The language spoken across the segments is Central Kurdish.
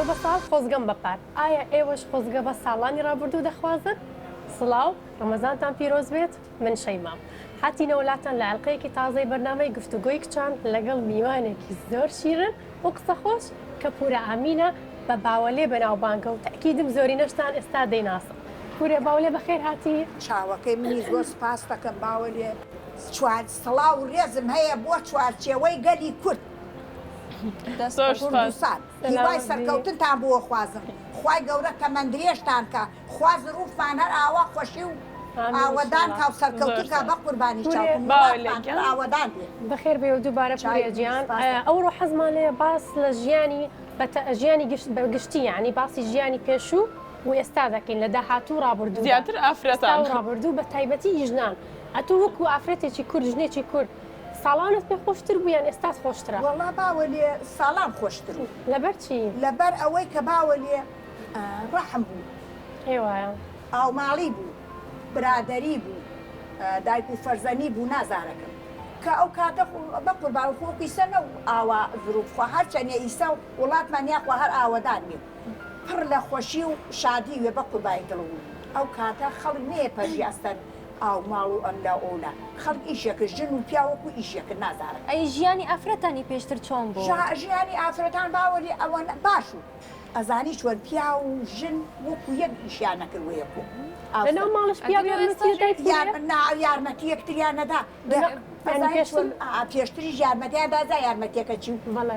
ساڵ بە ساڵ خۆزگەم بەپار ئایا ئێوەش خۆزگە بە ساڵانی ڕابردوو دەخوازن؟ سڵاو ڕەمەزانتان پیرۆز بێت من شەیمام هاتینە وڵاتان لە ئەڵلقەیەکی تازەی بەرنامەی گفتوگۆی کچان لەگەڵ میوانێکی زۆر شیرن و قسە خۆش کە پورە ئامینە بە باوەلێ بەناوبانگە و تەکیدم زۆری نەشتان ئێستا دەیناسم پورێ باوەلێ بەخێر هاتی چاوەکەی منی زۆر سپاس دەکەم باوەلێ چوار سڵاو و ڕێزم هەیە بۆ چوارچێوەی گەلی کورد هیوای سەرکەوتنتان بۆ خوازم خوای گەورە تەمەندرێژتان کە خوازن ڕووفمان هەر ئاوا خۆشی و ئاوەدان کا و سەرکەوتنکە بە قوربانی چاوتان ئاوەدان بەخێر بێ و دووبارە پورێجیان ئەوڕۆ حەزمان لێ باس لە ژیانی ژیانی گشتی یعنی باسی ژیانی پێشوو و ئێستا دەکەین لە داهاتوو ڕابردوو زیاتر ئافرەتان ڕابردوو بە تایبەتی ژنان ئەتوو وەکو ئافرەتێکی کورد ژنێکی کورد ساڵانت پێ خۆشتر بوویان ئێستاس خۆشترە وەڵا باوەلێ ساڵان خۆشتر لەبەر چی لەبەر ئەوەی کە باوەلێ ڕەحم بوو هێوایە ئاوماڵی بوو برادەری بوو دایک و فەرزەنی بوو نازارەکەم کە ئەو کاتە بە قوربان و خۆ ئیسە نە ئاوا زروفخوا هەرچەندێ ئیسە وڵاتمان یاخوا هەر ئاوەدان بێ پڕ لە خۆشی و شادی وێ بە قوربانی دڵ بوو ئەو کاتە خەڵک نێ پەژی ئەستەن ئاو ماڵ و ئەملا ئۆلا خەڵک ئیشێکە ژن و پیاوەکو ئیشێکە نازارە ئەی ژیانی ئافرەتانی پێشتر چۆن بوو ژیانی ئافرەتان باوەلی ئەوە باش و ئەزانی چۆن پیا و ژن وەکو یەک ئیشیان نەکردوەیەکو لەناو ماڵش یارمەتی یەکتریان نەدا پێشتری یارمەتیان دازا یارمەتێکە چی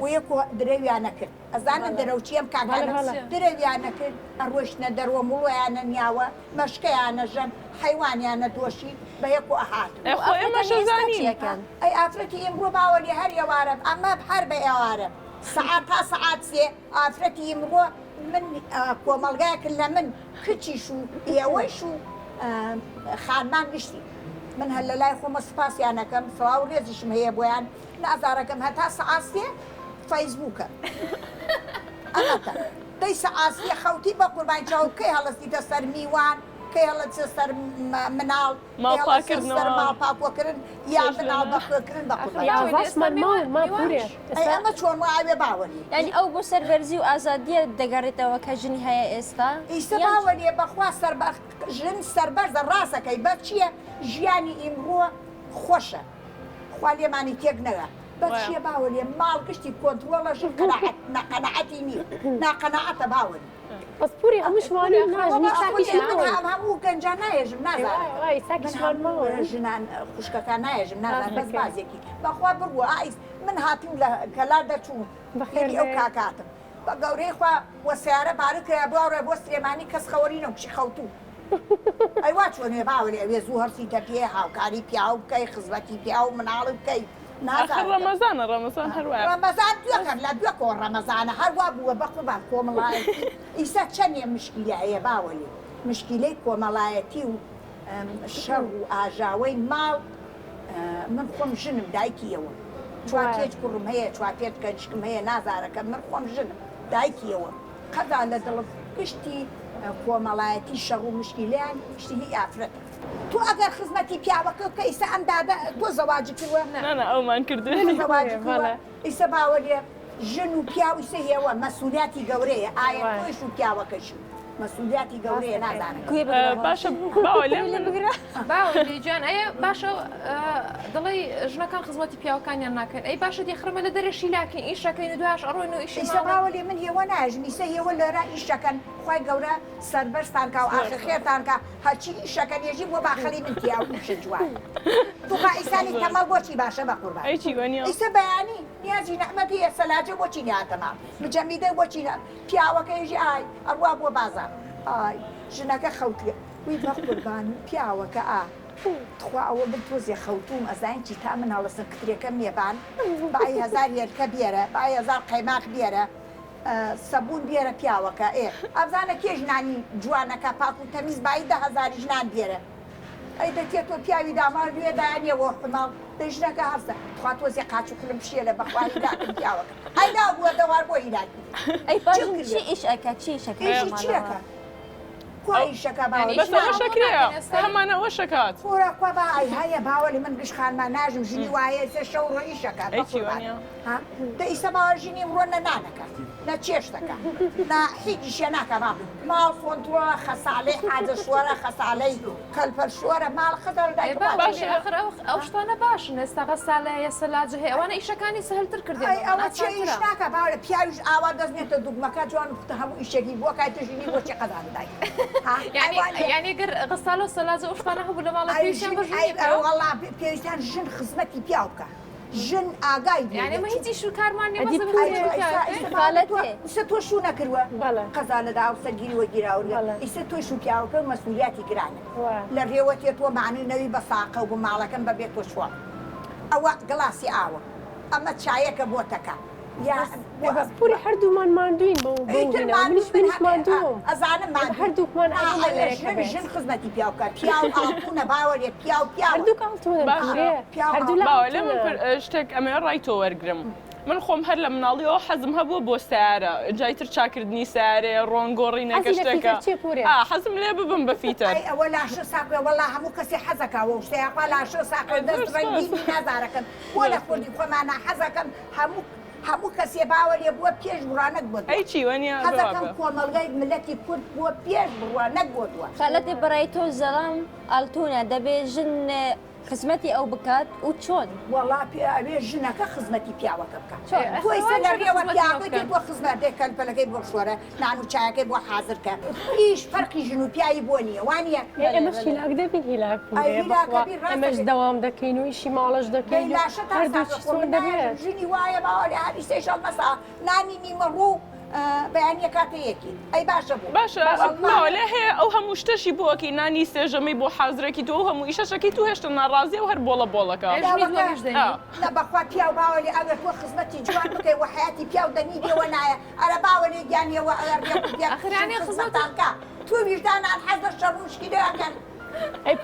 وەیەکۆ درەویان نەکرد ئەزانن دەرەوچیم کاکانە درەویان نەکرد ئەڕۆشتنە دەرۆ مڵۆیانە نیاوە مەشکەیانە ژەم حیوانیانە دۆشی بە یەک و ئەهات ئەی ئافرەتی ئێمڕۆ باوەلی هەر ئێوارە ئەمە هەر بە ئێوارە سعات تا سعات سێ ئافرەتی ئێمڕۆ من کۆمەڵگایەکرد لە من کچیش و ئێوەش و خانمان گشتی من هەر لە لای خۆمە سوپاسیانەکەم سڵاو و ڕێزیشم هەیە بۆیان نازارەکەم هەتا سەعاتێ فەیسبووکە ئەمەتە دەی سەعاتێ خەوتی بە قوربانی چاو کەی هەڵەستیتە سەر میوان کەی هەڵەچە سەر مناڵ ماڵپاکۆکردن یا مناڵ بەخۆکردن بە قوربانی ئەمە چۆن ئاوێ باوەلی یعنی ئەو بۆ سەربەرزی و ئازادیە دەگەڕێتەوە کە ژنی هەیە ئێستا ئیستا باوەلیە بەخوا ژن سەربەرزە ڕاستەکەی بەر چییە ژیانی ئیمڕۆ خۆشە خوا لێمانی تێک نەوە بەچیە باوەلیە ماڵ گشتی کۆنترۆڵە ژن ناقەنەعەتی نییە ناقەنەعەتە باوەلی پاسپوری هەمووشمانی هەموو گەنجان نایێژم نازانم ژنان خوشکەکان نایێژم نازان بەس بازێکی بەخوا بڕوە ئایس من هاتوو لە کەلا دەچوو بەخێری ئەو کاکاتم بە گەورەی خوا وە سیارە بارە کرا بڵاوڕێ بۆ سلێمانی کەس خەوەرینە و کشی خەوتوو ئەیوا چۆنێ باوەلی ئەوێ زوو هەرسیتە پێ هاوکاری پیا و بکەی خزمەتی پیا و مناڵ بکەی ڕەمەزانە ڕەمەزان هەروە ڕەمەزان دوێکەم لە دوێ کۆ ڕەمەزانە هەروە بووە بە قوربان کۆمەڵایەتی ئیسا چەندێ مشکیلە هەیە باوەلی مشکیلەی کۆمەڵایەتی و شەڕ و ئاژاوەی ماڵ من خۆم ژنم دایکیەوە چوار پێچ کوڕم هەیە چوار پێچ کەنجکم هەیە نازارەکە من خۆم ژنم دایکیەوە قەدا لە دڵم گشتی کۆمەڵایەتی شەڕ و مشکیلیان شتی هی ئافرەتە تو ئەگەر خزمەتی پیاوەکە کە ئیسا ئەمدادا تۆ زەواجی کردوە ئەومان کردوێ ئیسا باوەلیە ژن و پیاو ئیسە هێوە مەسئولیاتی گەورەیە ئایا تۆیش و پیاوەکەش مەسئولیاتی گەورەیە نازانم باشە باوەلێ باوەلی گیان ئەیە باشە دڵی ژنەکان خزمەتی پیاوەکانیان ناکەن ئەی باشە دیخڕمە لە دەرەشی لاکەین ئیشەکەین و دوش ئەڕۆین و ئیشی ئیسا باوەلی من هێوە ناژم ئیسە هێوە لەرا ئیشەکەن خی گەورە سەربەرستان کا و ئاخر خێرتان کە هەرچی ئیشەکە نێژی بۆ باخەڵی من پیاو شە جوان توخوا ئیسانی تەمەڵ بۆچی باشە بە قوربان ئیسە بەیانی نیازی نەحمەتی سەلاجە بۆچی نیاتەما مجەمیدە بۆچی پیاوەکەیژی ئای ئەڕوا بۆ بازار ئای ژنەکە خەوتێ وی بە قوربان پیاوەکە تخوا ئەوە بن تۆزێ خەوتوم ئەزانکی تا مناڵەسن کترێکە مێبان بای هەزار هێرکە بێرە بای هەزار قەیماق بێرە سەبوون بێرە پیاوەکە ئەبزانە کێ ژنانی جوانەکە پاک و تەمیز بای 10,000 ژنان بێرە ئەی دەتێتۆ پیاوی دامار دوێ دایانێەوە حماڵ دەژنەکە هەرسە تخوا تۆزێ قاچ و کلم پشێ لە بەخواری داکەم پیاوەکە ئەیدا بووە دەوار بۆ هیلاکی ئەی چی ئیش ئەکە چی شەکە ئیشەکە هەمانەوە شکات خۆراخوا بە ئای هەیە باوەلی من گشتخانمان ناژم ژنی وایە سێ شەو ڕۆ ئیشەکە دە ئیسە باوە ژینی ڕۆ نەنانەکە نا چێشتەکە نا هیچیشە ناکە ماڵ فۆنتوە خەساڵەی حاجە شووەرە خەساڵەی کەلپەر شووەرە ماڵ خەدەر آخر ئەو شتانە باشن ئێستا غەسالەیە سەلاجە هەیە ئەوانە ئیشەکانی سەهلتر کردێن ئەوە چێ ئیش ناکە باوەرە پیاویش ئاوا دەستێتە دوگمەکە جوان کوتە هەموو ئیشێکی بۆ کاتژینی بۆ چی قەداندای یعنی گەر غەسالە و سەلاجە ئەو شتانە هەبوو لە ماڵە پێشیان وەڵا پێویستیان ژن خزمەتی پیاو بکە ژن ئاگای یعنی مە هیچ ئیش و کارمان تۆ شو نەکردووە قەزا لەدا و سەرگیری وەگیراوە ئیسە تۆی شو پیاوەکە مەسئولیاتی گرانە لە ڕێوەتێ تۆ معنی نەوی بە ساقە و بە ماڵەکەم بەبێت تۆ شوە ئەوە گڵاسی ئاوە ئەمە چایەکە بۆتەکە پوری هەردوومان ماندوین ئەزانم هەردووکمان ژن خزمەتی پیاوکە پیاو ئاڵتونە باوەێ پیاو من شتێک ئەمێ ڕای تۆ وەرگرم من خۆم هەر لە مناڵیەوە حەزم هەبووە بۆ سیارە جایتر چاکردنی سیارێ ڕۆنگۆڕینەکە شتێکە حەزم لێ ببم بە فیتەر ئەوە لاشە ساقێ وەڵا هەموو کەسی حەزەکەوە شتەیەخوا لاشە ساقێ دەست ڕەنگی نازارەکەن بۆ لە خوردی خۆمانە حەزەکەم هەموو کەسێ باوەێ بووە پێش بڕوانەک بۆ ئەی چیوەنیە حەزەکەم کۆمەڵگەی ملەتی کورد بووە پێش بڕوانەک بۆتوە خەلەتی بەڕای تۆ زەڵام ئەڵتونە دەبێ ژن خزمەتی ئەو بکات و چۆن وەڵا ئەوێ ژنەکە خزمەتی پیاوەکە بکات تۆی سەر لە ڕێوە پیاوەکەی تێ بۆ خزمەتێ کەلپەلەکەی بۆ شۆرە نان و چایەکەی بۆ حازرکە هیچ فەرقی ژن و پیایی بۆ نییە وانە ئێمەش هیلاک دەبین هیلاک ئەمەش دەوام دەکەین و ئیشی ماڵەش دەکەین دەبێت ژنی وایە باوە لە هەری سێشەڵ مەسا نانی نیمە ڕوو بەیانە کاتەیەکی ئەی باشە بوو لێ هەیە ئەو هەموو شتەشی بۆکەی نانی سێژەمەی بۆ حازرێکی تۆ هەموو ئیشەشەکەی تو هێشتا ناڕازیە و هەر بۆڵە بۆڵەکە لە بەخوا پیاو باوەلی ئەگەر تۆ خزمەتی جوان بکەی و حیاتی پیاو دەنی دێوە نایە ئەرە باوەلی گیانیەوە ئەگەر خزمەتانکە تو ویژدانان حەز لە شەڕوشکی دەکەن ئەی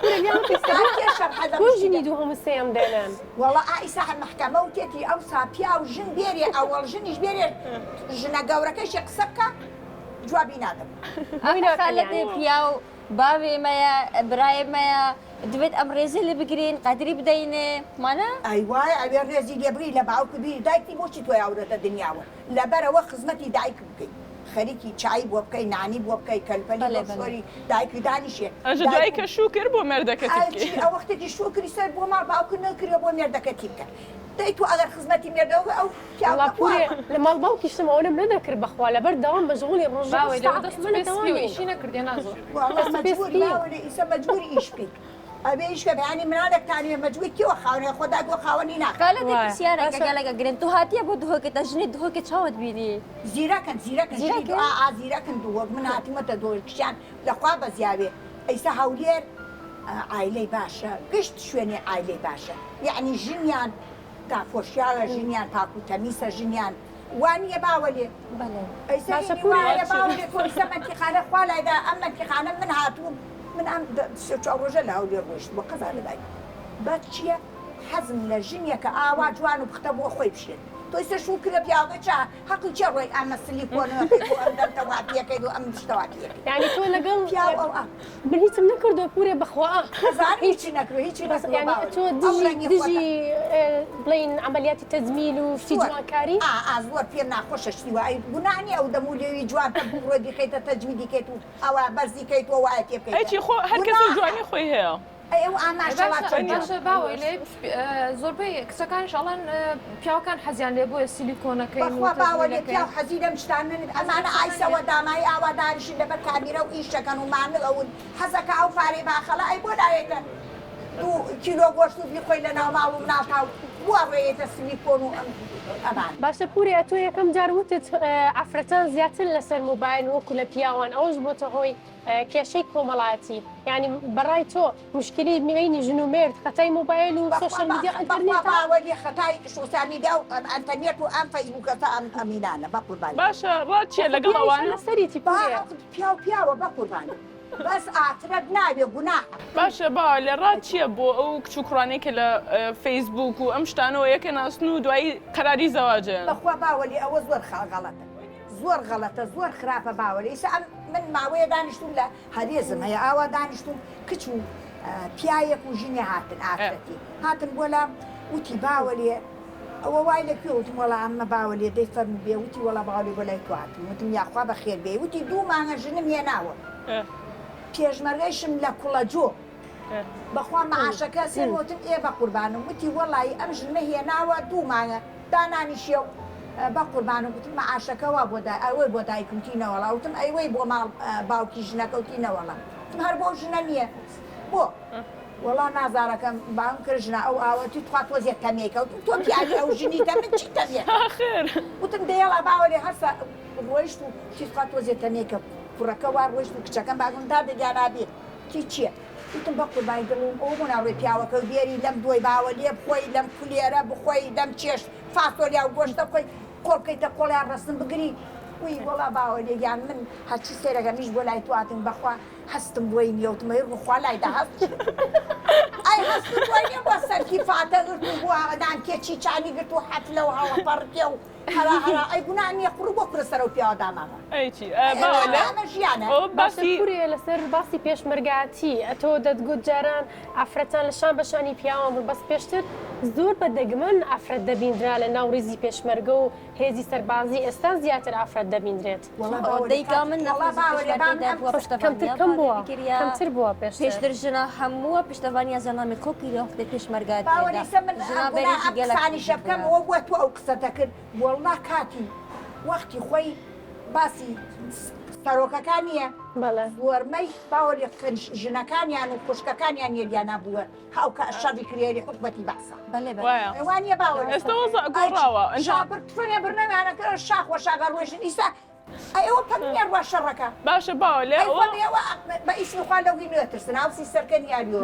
ژنی دوو هەموو سێم دێنن وەڵا ئایسا محکەمە و تێتی ئەو ساپیا و ژن بێرێ ئەوەڵ ژنیش بێرێ ژنە گەورەکەشی قسە بکە جوابی نادەم خالەتی پیا و باوێمەیە برایمەیە دوێت ئەم ڕێزی لێ بگرین قادری بدەینێ مانە ئەی وایە ئەوێ ڕێزی لێبری لە باوکە بیر دایکی بۆچی تۆی ئەوڕێتە دنیاوە لەبەرەوە خزمەتی دایک بکەیت خەریکی چای بۆ بکەی نانی بۆ بکەی کەلپەلی بۆری دایکی دانیشێ دایکە شوکر بۆ مێردەکەتی ئەو وەختێکی شوکری سەر بۆ ماڵ باوکە نەکرێ بۆ مێردەکەتی بکە دەی تو ئەگەر خزمەتی مێردەوە ئەو لە ماڵ باوکیشتمەوەم نەدەکرد بەخوا لەبەر داوام بەژغوڵی ڕۆژدەستێشی نەکردێ نازۆر ئیسە مەجبوری ئیش بکەیت ئەبێ ئیشکە بەیانی منالێکتانێ مەجبوری کیوە خاونێ خۆدا بۆ خاوەنی ناکالەتی پرسیارێکە گەلەکە گرن تو هاتیە بۆ دهۆکێتە ژنی دهۆکە چاوت بینی زیرەکەن زیرەکەن دووەک من هاتیمەتە دۆرکشیان لەخوا بەزیاوێ ئەیسا هەولێر ئایلەی باشە گشت شوێنێ ئایلەی باشە یعنی ژنیان تافۆشیاڵە ژنیان پاک و تەمیسە ژنیان وانیە باوەلێ ئەیسا منتیخانە خوا لایدا ئەم منتیخانە من هاتووم من ئەم ڕۆژە لە هەولێر ڕۆیشت بۆ قەزا لەدای بەس چییە حەزم لە ژنیەکە ئاوا جوان و بختە بۆ خۆی بشێت تۆی سە شو کرە پیاوە چا حەقی چێ ڕۆی ئەمە سلیکۆنەکەی بۆ ئەم دەمتەواتیەکەی و ئەم شتەواتیەکەی یعنی تۆ لەگەڵ من هیچم نەکردو پورێ بەخوا هیچی نەکرد هیچی تۆ دژی بڵین عملیاتی تەجمیل و شتی جوانکاری زۆر پێ ناخۆشە شتی وای گوناهی ئەو دەمو لێوی جوانتە بڕۆی دیکەیتە تەجمی دیکەیت و ئەوە بەرزیکەیت و وایە تێ بکەیت ئەیچی خۆ هەر کەس جوانی خۆی هەیە ئەو ئاماژە باوەی لێ زۆربەی کچەکانش ئەڵەن پیاوەکان حەزیان لێ بۆیە سیلیکۆنەکەی بەخوا باوە لێ پیاو حەزی لەم شتانە ئەمانە ئایسەوە دامایی ئاواداریشن لەبەر کامیرە و ئیشەکەن و مانڵ ئەون حەزەکە ئەو پارەی باخەڵە ئەی بۆ داوێتە 2 کیلۆ گۆشت و بخۆی لە ناو ماڵ و مناڵتاو بووە ڕێیەتە سیلیکۆن و ئەمان باشە پورێ تۆ یەکەم جار وتت ئافرەتان زیاتر لەسەر موبایل وەکو لە پیاوان ئەوش بۆتە هۆی کێشەی کۆمەڵایەتی یعنی بەڕای تۆ مشکلی میێنی ژن و مرد خەتای موبایل و سۆشیال میدیا ئەنتەرنێتەوەلی خەتای سۆشیال میدیا و ئەنتەرنێت و ئەم فەیسبووکەکە ئەم ئەمینانە بە قوربانی باشە ڕاتچێ لەگەڵ ئەوانە سەریتی پیاوە بە قوربانی بەس ئاترەت نابێ گوناح باشە با لە ڕات چییە بۆ ئەو کچووکڕانەی کە لە فەیسبوک و ئەم شتانەوە یەکە ناسن و دوایی قەراری زەواجێن بەخوا باوەلی ئەوە زۆر غەڵەتە زۆر غەڵەتە زۆر خراپە باوەلی ئیسا من ماوەیە دانیشتوم لە هەرێزم هەیە ئاوا دانیشتوم کچ و پیاەک و ژینێ هاتن ئافرەتی هاتن بۆ لام وتی باوەلێ ئەوە وای لە پێوتم وەڵا ئەمە باوە لێ دەی فەرمو بێ وتی وەڵا باوەێ بۆ لای تواتم وتم یاخوا بە خێر بێ وتی 2 مانگە ژنم هێناوە پێشمەرگەیشم لە کوڵەجۆ بەخوا مەعاشەکە سێ وتم ئێ بە قوربانم وتی وەڵی ئەم ژنمە هێناوە 2 مانگە دانانی شێو بە قوربانم وتم مەعاشەکەەوە بۆ ئەوەی بۆ دایکمتینەوەڵا وتم ئەیوەی بۆ ماڵ باوکی ژنەکەوتینەوەڵا هەر بۆ ژنە نییە بۆ وەڵا نازارەکەم بام کردژنا ئەو ئاوەتی توات وەزیێت تەمێکەوت تۆ پیاوی ئەو ژنی دەمن چی تەمێ وتم دێڵا باوەێ هەستا ڕۆیشت و چیات وەزیێت تەمێکە کوڕەکە وا ڕۆیشت و کچەکەم باگم دا دەگیانابێت تی چییە؟ وتم بە قوربانی دڵم ئەو بۆ ناڕێ پیاوەکە بێری لەم دوای باوە لێ بخۆی لەم کولێرە بخۆی لەم چێش فاسۆلیا و گۆشتە بخۆی کۆڵکەیتە قۆڵیان ڕستم بگری وی وەڵا باوە لێگیان من هەرچی سێرەگە میش بۆ لای تواتم بەخوا هەستم بۆی نیەوتمەی ڕوخوا لای داهەست ئەی هەستم بۆی نیە بۆ سەرکی فاتە گرت و بۆ ئەدان کێچی چانی گرت و حەت لەو هەوە پەڕکێ و هەرا هەرا ئەی گوناه نییە قوڕ بۆ کورە سەرە و پیاوە داماغە ئەیچی باوە ژیانە باشەکوورێ لەسەر باسی پێشمەرگاتی ئەتۆ دەتگوت جاران ئافرەتان لە شان بەشانی پیاوان بوو بەس پێشتر زۆر بە دەگمەن ئافرەت دەبیندرا لە ناو ڕێزی پێشمەرگە و هێزی سەربازی ئێستا زیاتر ئافرەت دەبیندرێت دەیکا من کەمتر کەم بووە کەمتر بووە پێشتر ژنە هەمووە پشتەوانیا زەنامی کۆکی لەوەختی پێشمەرگات باوەریسە من ئەمانی شەبکەم ئەوە بووە تو ئەو قسەتە کرد وەڵا کاتی وەختی خۆی باسی سەرۆکەکان نیە وەرمەی باوەری ژنەکانیان و خوشکەکانیان یێریانە بووە هاوکە شەڕی کرێری حکومەتی بەسا وانە باوە ئێستا گۆڕاوە ئەنجابرتفۆنێ برنەمانەکە شاخۆ شاگەڕۆژن ئیسا ئەوە پەنیان وا شەڕەکە باشە باوە لێ بە ئیسمی خوا لەوی نوێترسن هاوسی سەرکەنی یاریۆ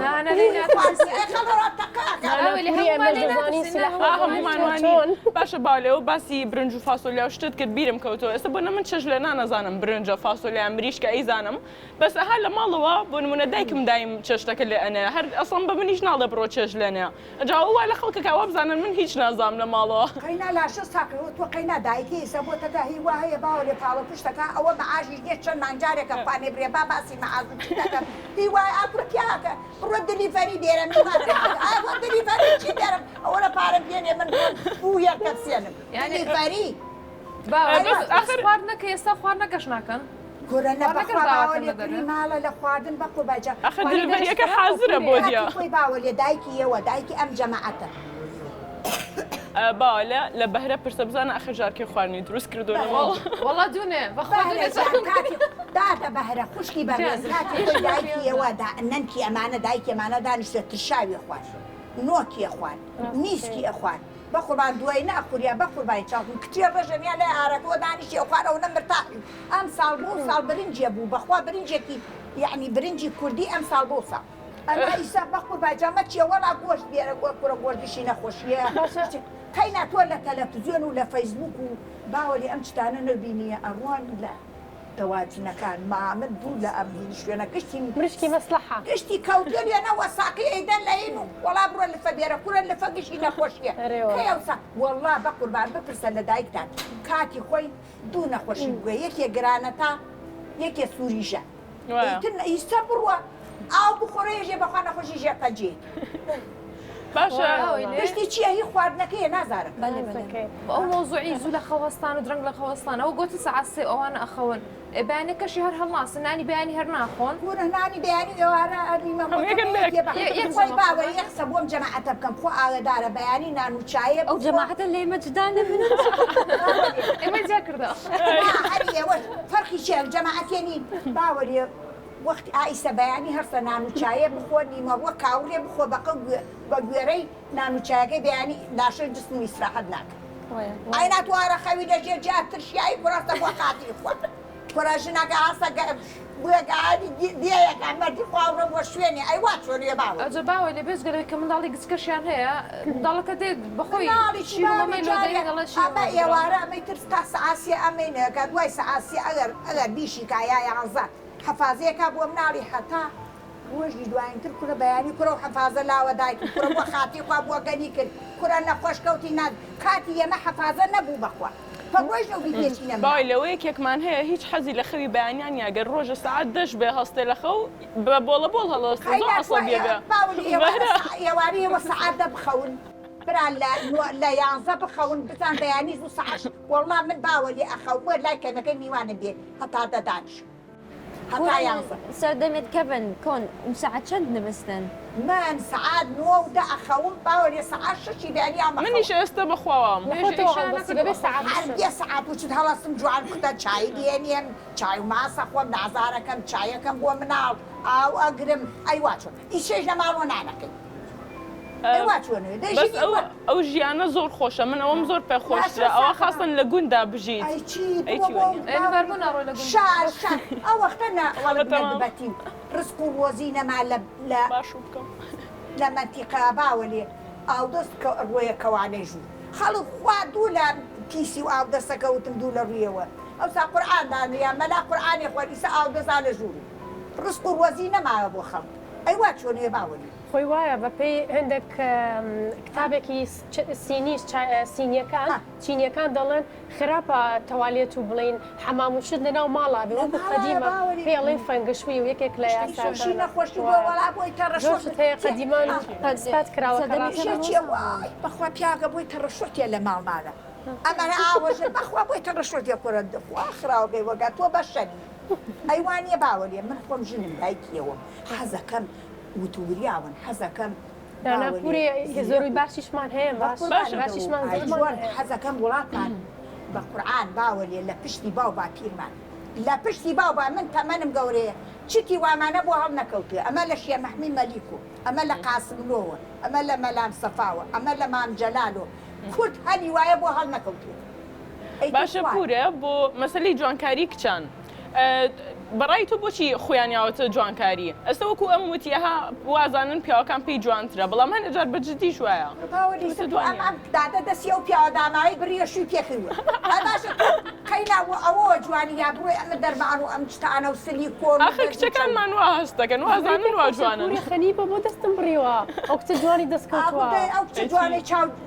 باشە باولێ و باسی برنج و فاسۆلیا و شتت کرد بیرم کەوتەوە ئێستا بۆ من چەش لە نانەزانم برنجە فاسۆلیا مریشکە ئەیزانم بەس هەر لە ماڵەوە بۆ نمونە دایکم دایم چێشتەکە لێ ئەنێ هەر ئەسڵم بە منیش ناڵێ بڕۆ چێش لێنێ ئەجاوە وای لە خەڵکەکەوە بزانن من هیچ نازام لە ماڵەوە قەینا لاشە ساکەوە تۆ قەینا دایکی ئێستا بۆ تەدا هی وا هەیە باوە لێ پاڵە پشتەکە ئەوە مەعاشیش دێت چەند مانجارێکە خوانێ برێ با باسی مەعازم دەکەم هی وای ئاپرکیاکە بڕۆ دلیڤەری دێرە ئەوە دلیڤەری چی دێرم ئەوە لە پارە بێنێ من بوو یەکە سێنم دلیڤەری خوارد نەکە ئێستا خوارد نەکەش ناکەن گۆرە لە باوە لێ کڕی ماڵە لە خواردن بە قوباجە ئەخە دلیڤەریەکە حازرە بۆ دیە خۆی باوە لێ دایکی ئێوە دایکی ئەم جەماعەتە باوەلە لە بەهرە پرسە بزانە ئەخە ژارکی خواردنی دروست کردووە وەڵا دوونێ داتە بەهرە خوشکی بەڕێز کاتی دایکی ئێوە نەنکی ئەمانە دایکی ئەمانە دانیشتە ترشاوی خوارد نۆکیە خوارد میسکی ئەخوارد بە قوربان دوای ناخوریا بە قوربانی چاکم کچێ ڕژەمیان لە ئارەکەەوە دانیشی خوارەوە نەمرتاقی ئەم ساڵ بۆ ساڵ برنجێ بوو بەخوا برنجێکی یعنی برنجی کوردی ئەم ساڵ بۆ ساڵ ئەمە ئیسا بە قورباجامە چیە وەڵا گۆشت بێرە کوڕە گۆردیشی نەخۆشیە قەینا تۆ لە تەلەڤیزیۆن و لە فەیسبوک و باوەلی ئەم شتانە نەبینیە ئەڕوان لە دەواجنەکان مامن بوو لە ئەم شوێنە گشتی مشکی مەسلحە گشتی کەوتێ لێنەوە ساقی ئەیدەن لە ئین و وەڵا بڕۆ لە فەبێرە کوڕە لە فەگشتی نەخۆشیە کەوسا وەڵا بە قوربان بپرسە لە دایکتان کاتی خۆی دوو نەخۆشی بووە یەکێ گرانە تا یەکێ سووریژە ئیستا بڕوە ئاو بخۆڕێژێ بەخوا نەخۆشی ژێقەجێت باشە گشتی چیە هی خواردنەکەیە نازارم ئەو مۆزوعی زوو لە خەوەستان و درەنگ لە خەوەستان ئەو گوتی سەعات سێ ئەوانە ئەخەون بەیانەکەشی هەر هەڵناسن نانی بەیانی هەر ناخۆن گورە نانی بەیانی ئێوارە ئەریمەخۆی باوە یەخسە بۆم جەماعەتە بکەم خۆ ئاگدارە بەیانی نان و چایە ئەو جەماعەتە لێمە جدانە ئێمە جا کردە هەری ئێوە فەرقی چێ جەماعەتێنی باوەریە وەختی ئایسە بەیانی هەرسە نان و چایە بخۆ نیمەوە کاورێ بخۆ بە گوێرەی نان و چایەکەی بەیانی لاشە جسم و ئیسراحەت ناکە ئای ناتوارە خەوی دەژێ جاترشیایی بڕاستە بۆ قاتی خۆ کوڕە ژنەکە هەستە بوێگەعادی دێیەکە مەردی خواڕە بۆ شوێنی ئەی وا چۆریە باوە ئەجە باوە لێ بێزگەلێک کە منداڵی گچکەشیان هەیە منداڵەکە دێت بەخۆی ئەمە ئێوارە ئەمەی ترس تا سەعاسیە ئەمەینەکە دوای سەعاسی ئەگەر بیشی کایە یانزە حەفازەیەکە بۆ مناڵی هەتا ڕۆژی دوایینتر کوڕە بەیانی کوڕە و حەفازە لاوە دایک کوڕە بۆ خاتی خوا بووە گەنی کرد کوڕە نەخۆش کەوتی ناد کاتی ئێمە حەفازە نەبوو بەخوا باوی لەوەی یەکێکمان هەیە هیچ حەزی لە خەوی بەیانیان یاگەر ڕۆژە سەعات دەش بێ هەستێ لە خەو بە بۆڵە بۆڵ هەڵەستێ ئەسڵ بێ ئێوارەوە سەعات دە بخەون بران لا ينصب خون بتان بياني زو صعش والله من باولي أخو بور لا كان كان ميوان بين حتى هذا دانش حتى ينصب سردمت كفن كون مساعد شد نبستن من سعاد نودا أخون باولي صعش شي بياني عم منیش ئێستا بەخواوام نخوتو بس ببي ساعات عربية ساعات وشد هلا سمجوعان كنت شاي دينيم شاي وماسة خوام نعزارة كم شاي كم بو منال أو أقرم أي واتشون إيشيجنا مالو نعنكي أي واتشون بەس ئەو ژیانە زۆر خۆشە من ئەوەم زۆر پێ خۆشترە ئەوە خاستن لە گوندا بژیت أي شيء أي شيء فەرمونە ڕۆی لە شار أو وقتنا والله بنبتين رزق وزينة مع لا باش بکەم لمنطقة باولي أو دست روية كوانيجو خلو خوا دولا كيسي أو دست كوتم دولا روية أو سا قرآن دانيا ملا قرآن يا خوالي سا أو دست على جوري رزق وزينة مع أبو خلق أيوة شو نيا باولي خۆی وایە بەپێی هەندێک کتابێکی سینیەکان چینیەکان دەڵێن خراپە تەوالیێت و بڵین حەمام و شت لەناو ماڵا بێ وەکو قەدیمە پێڵێن فەنگشوی و یەکێک لە شي نخوشي ولا بوي ترى شو زۆر هەیە قەدیمان سپات کراوە شي واي بخوا بياغا بوي ترى شو يا مال مالا أما أنا عاوز بخوا بوي ترى شو يا كرد وآخر وقي وقت وبشني أيوان يا باولي من خوم جنم دايك يوم هذا كم وتورياون حزا كم دانا پوری زۆروی باشیشمان هەیە باشیشمان جوان حزا كم وڵاتمان بە قورعان باوەلیە لە پشتی باو با پیرمان لە پشتی باو با من تەمەنم گەورەیە چیتی وامانە بۆ هەڵ نەکەوتێ ئەمە لە شێ مەحمی مەلیکو ئەمە لە قاسملۆوە ئەمە لە مەلام سەفاوە ئەمە لە مام جەلالۆ کورد هەنی وایە بۆ هەڵ نەکەوتێ باشە پورە بۆ مەسەلەی جوانکاری کچان بەڕای تۆ بۆچی خۆیانیاوەتە جوانکاری ئەستا وەکو ئەم وتیەها وازانن پیاوەکان پێی جوانترە بەڵام هەندێک جار بەجددی شوایە ئەم دادە دەستی ئەو پیاوەدانایی بریەشوی پێکردووە باشە قەینا ئەوە جوانی یا بڕۆی ئەمە دەرمان و ئەم چتانە و سلی کۆن ئاخر کچەکانمان وا هەستەکەن وازانن وا جوانن خەنی بۆ دەستم بڕیوە ئەو کچە جوانی دەستکەوتووە ئەو کچە جوانی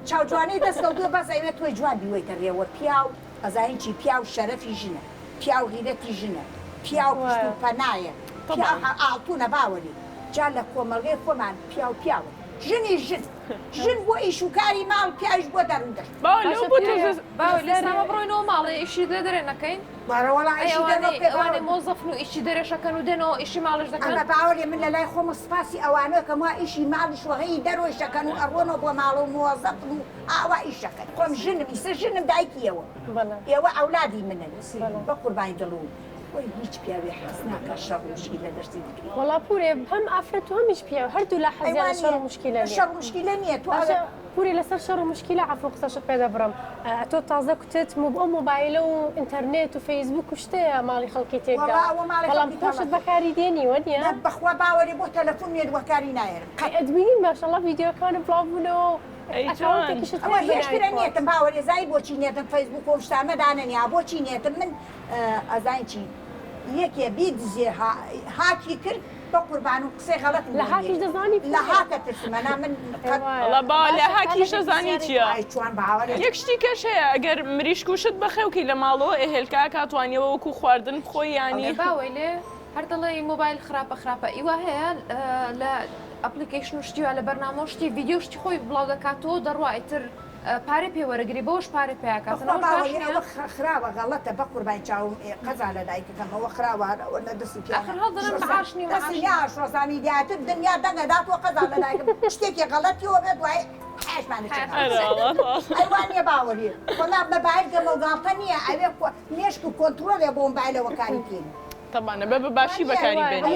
چاو جوانی دەستکەوتووە بەس ئەوێت تۆی جوان بیوەیتە ڕێوە پیاو ئەزانین چی پیاو شەرەفی ژنە پیاو غیرەتی ژنە پیاو پشت و پەنایە پیاو ئاڵتوونە باوەلی جا لە کۆمەڵگەی خۆمان پیاو ژنی ژن بۆ ئیش و کاری ماڵ پیاویش بۆ دەرون دەشت لێسامە بڕۆینەوە ماڵی ئیشی لێ دەرێ نەکەین ئەوانەی مۆزەفن و ئیشی دەرێشەکەن و دێنەوە ئیشی ماڵش دەکەن ئەمە باوەلی من لە لای خۆمە سپاسی ئەوانەیە کەم وا ئیشی ماڵش وەهەی دەرۆیشەکەن و ئەڕۆنەوە بۆ ماڵە و مۆزەفن و ئاوا ئیشەکەن خۆم ژنم ئیسە ژنم دایکیەوە ئێوە ئەولادی منن بە قوربانی دڵوم وای هیچ پیاوی حەز ناکە شەڕ و مشکیلە دەستی بکرێت وەڵا پورێ هەم ئافرەت و هەمیش پیاو هەردوو لە حەزیان شەڕ و مشکیلە شەڕ و مشکیلە نییە تو پوری لەسەر شەڕ و مشکیلە عەفو قسەشت پێ دەبڕم تۆ تازە کوتت بۆ مۆبایلە و ئینتەرنێت و فەیسبوک و شتەیە ماڵی خەڵکی تێکدا بەڵام خۆشت بەکاری دێنی وەنیە بەخوا باوەری بۆ تەلەفۆن نێت وەکاری نایێرم ئەدبینین ماشەڵڵا ڤیدیۆکانە بڵاو بوونەوە ئەوە هێشترە نێتم باوەری زای بۆچی نێتم فەیسبوک و شتامە دانەنیا بۆچی نێتم من ئەزای چی یەکێ بیدزێ هاکی کرد بە قوربان و قسەی غەڵەت لە هاکیش دەزانی لە هاکە ترسمەنا من وەڵا با لە هاکیشە زانی چییە چوان باوەری یەک شتی کەش هەیە ئەگەر مریشک و شت بەخێوکی لە ماڵەوە ئێهێلکا کاتوانیەوە وەکو خواردن بخۆی ینی باوەی لێ هەر دەڵێ مۆبایل خراپە ئیوا هەیە لە ئەپلیکیشن و شتیوە لە بەرنامە شتی ڤیدیۆ شتی خۆی بڵاو دەکاتەوە دەڕوایتر پارە پێوەرەگری بۆش پارە پێیاکاتەوە خراوە غەڵەتە بە قوربانی چاوم قەزا لە دایکەکەمەوە خراوەەوە لە دەستی شۆزانی دیاتر دنیا دەنگەداتوە قەزا لە دایکم شتێکی غەڵەتیەوە بێت دوای ئەیوانە باوەری خۆلا بەبایل گەمەوگاڵتە نییە ئەوێ مێشک و کۆنتڕۆلێ بۆ مۆبایلەوە کاری پێن تەبانە بە باشی بەکاری بێنی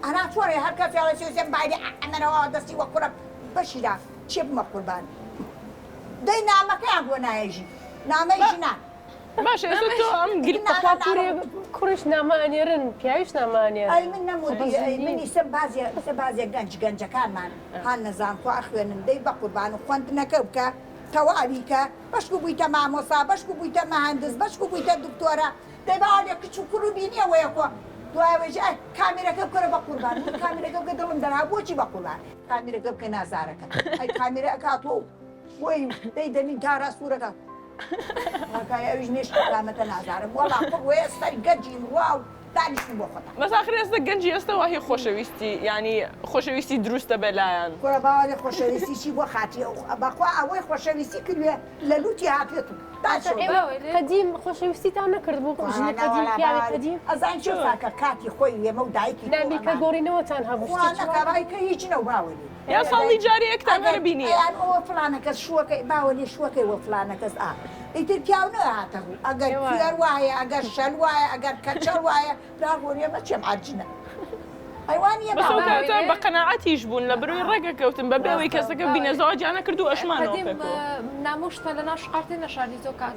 ئەنا چۆرێ هەر کەسێڵە سێم بایدی ئەمەرەوە دەستی وە کوڕە بەشیدا چێ بمە قوربان دەی نامەکەیان بۆ نایەژی نامەی ژنان باشە ئێستا تۆ ئەم کوڕش نامانێرن پیاویش نامانێر ئەی من نەمودی منی سە بازێ گەنجەکانمان هەان نەزانخوا خوێنن دەی بە قوربان و خوێندنەکە بکە تەواویکە بەشکو بوویتە مامۆسا بەشکو بوویتە مەهەندس بەشکو بوویتە دکتۆرە دەی باوەێ کچ و کوڕ و بینیەوەیەکۆ دوایێژ کامیرەکە بکەرە بە قوربان کامیرەکە بکە دڵم دەنا بۆچی بە قوربان کامیرەکە بکە نازارەکە ئەی کامیرە ئەکاتۆ وەی دەی دەمین تارا سوورەکە ئەویش مێشت قامەتە نازارم وەڵا وێستەر گەنجین واو دانیشتن بۆ خۆتان بەس آخر ئێستا گەنجی ئێستاوە هی خۆشەویستی ینی خۆشەویستی دروستە بەلایەن کوڕە باوەێ خۆشەویستیی بۆ خاتی بەخوا ئەوەی خۆشەویستی کردوێ لە لوتی هاتێتم قدیم خۆشەویستیتان نەکرد بوو ژنی قدیم پیاوی قدیم ئەزان چێ فاکە کاتی خۆی وێمە و دایکی نامی کە گۆڕینەوەتان هەبوو نەکەڕایکە هیچ نە باوەێ یا ساڵی جاری یەکتان هەرە بینی ئەوە فلانە کەس شوەکەی باوەێ شوەکەی وە فلانە کەس ئیتر پیاو نەهاتە بوو ئەگەر کوێر وایە ئەگەر شەل وایە ئەگەر کەچەر وایە راگۆریەمە چێم عجنە ئەیوانە بەسەوتە بە قەناعەتیش بوون لە بروی ڕێگەکەوتن بە بێەوەی کەسەکە بینەزەوە جیانە کرد و ئەشمانەوە نامۆشتە لە ناو شقارتێ نەشاردی تۆ کات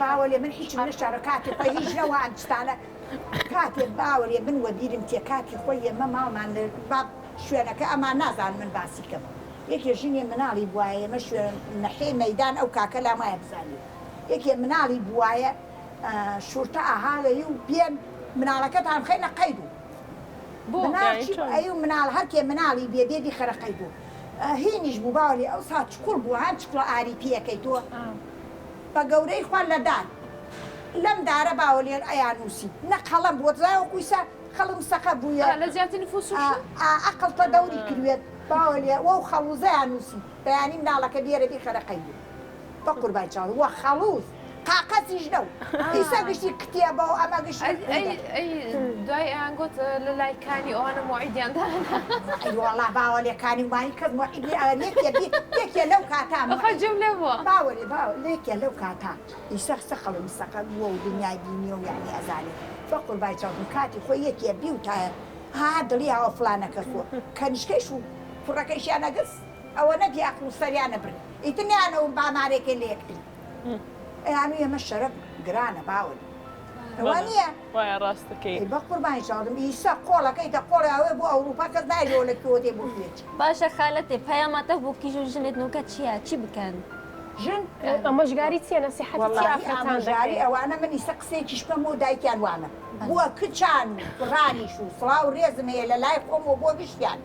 باوەێ من هیچ نەشارە کاتێک بە هیچ نەوە ئەجستانە کاتێک باوەێ من وەبیرم تێ کاتی خۆی ئێمە ماڵمان شوێنەکە ئەمان نازان من باسیکەم یەکێ ژینێ مناڵی بواە ئێمە شوێن نەحەی مەدان ئەو کاکە لا وایە بزانێ یەکێ مناڵی بواە شورتە ئاهاڵەی و بێن مناڵەکەتان خەینە قەید و ئەو مناڵ هەرکێ مناڵی بێدێدی خەرەقەی بوو هینیش بوو باوەێ ئەو سا چکوڵ بوو هەر چکڵە ئاری پێەکەی تۆ بە گەورەی خوان لەدان لەم دارە باوەێن ئەیان نووسی نە خەڵم بۆ زایوە کویسە خەڵم سەقە بووە لە زیاتر نفوس عقل تە دەوری کردوێت باوەێ وە خەڵوزەیان نووسی بەیانی مناڵەکە بێرەبی خەرەقەی بوو بە قوربان چاڵ وە خەڵوز قاقەتیش نەو ئیسا گشتی کتێبەوە ئەمە گشت دوای ئەیانگوت لە لایکانی ئەوانە موعیدیانداهێنا وەڵا باوەێکانی وانی کرد یەکێ لەو کاتامە جم لێ بووە باوەێ لێکێ لەو کاتا ئیسەخسە خەڵم سەقە بووە و دنیای بینیە و یعنی ئەزانێت بە قوربان چاڵم کاتی خۆی یەکێ بی و تایە ها دڵی ئەوە فلانەکە خۆ کەنیشکەیش و کوڕەکەیشیانە گەست ئەوە نەدی عەقڵ و سەریانە برن ئیترنیانەوە بامارێکی لێکتری ئەیانوو ئێمە شەرەف گرانە باوەێ ئەوە نییە وایە ڕاستەکەی بە قوربانی چاڵم ئیسا قۆڵەکەیتە قۆڵاوێ بۆ ئەوروپا کەس نایلەوە لە کۆ دێ بۆ بێت باشە خالەتێ پەیامەتە بۆ کیژ و ژنت نوکە چییە چی بکەن ژن ئەمەژگاری چیە نەسیحەتی ئافرەتان ژاری دەکەیت ئەوانە من ئیسە قسێکیش بەم و دایکیان وانە بووە کچان و ڕانیش و سڵاو ڕێزم هەیە لە لای خۆم و بۆ گشتیان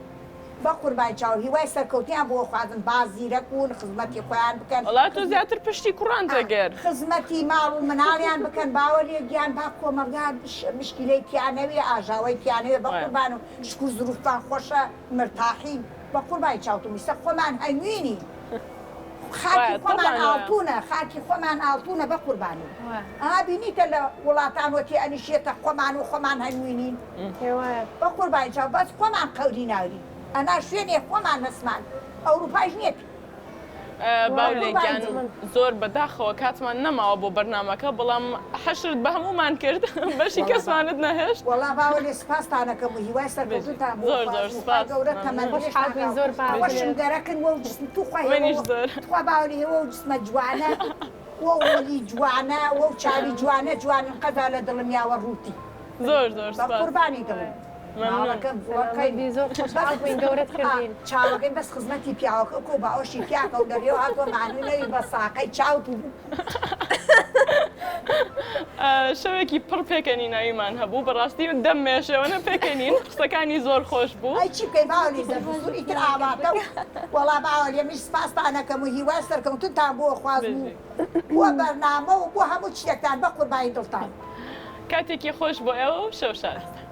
بە قوربان چاوە هیوای سەرکەوتیان بۆ خوازن باز زیرەک بوون خزمەتی خۆیان بکەن وڵات تۆ زیاتر پشتی کوڕان دەگەر خزمەتی ماڵ و مناڵیان بکەن باوەێ گیان با کۆمەلگار مشکلەی پیانەوێ ئاژاوی پیانەوێ بە قوربان و شکو زروفتان خۆشە مرتاحین بە قوربانی چاوتمیسە خۆمان هەنوینی خاکی خۆمان ئاڵتونە خاکی خۆمان ئاڵتونە بە قوربانی بینیتە لە وڵاتانوەتی ئەنیشێتە خۆمان و خۆمان هەنوینین بە قوربانی چاو بەس خۆمان قەوری ناوری ئەنا شوێنێ خۆمان هەسمان ئەوروپاش نیەت باولێکیان زۆر بەداخەوە کاتمان نەماوە بۆ بەرنامەکە بەڵام حەشرت بە هەمومان کرد بەشی کەسمانت نەهێشت وەڵا باوەێ سپاسانەکەم و هیوای سەرکەوتتان گەورە حاڵبووین زۆر باشم دەرەکن وە جسم تو منیش زۆر خوا باوەێ وە جسمە جوانە وەلی جوانە وە چاوی جوانە جوانن قەدا لە دڵم یاوە ڕووتی زۆر زۆر بە قوربانی دڵم زۆر خۆشحاڵبووین گەورەت کردین چاوەکەی بەس خزمەتی پیاوەکە کۆ باوەشی پیاکە و دەڕێەوە هاتووە معنوی بە ساقەی چاوت و شەوێکی پڕ پێکەنی ناویمان هەبوو بەڕاستی دەم مێشەوەنە پێکەنین قسەکانی زۆر خۆش بوو ئەی چی بکەی باوەلی زەرزوری تر ئاواتە و وەڵا باوەێ میش سپاسانەکەم و هیوای سەرکەوتتان بۆ خوازم و بۆ بەرنامە و بۆ هەموو شتێکتان بە قوربانی دڵتان کاتێکی خۆش بۆ ئێوە و شەو شاد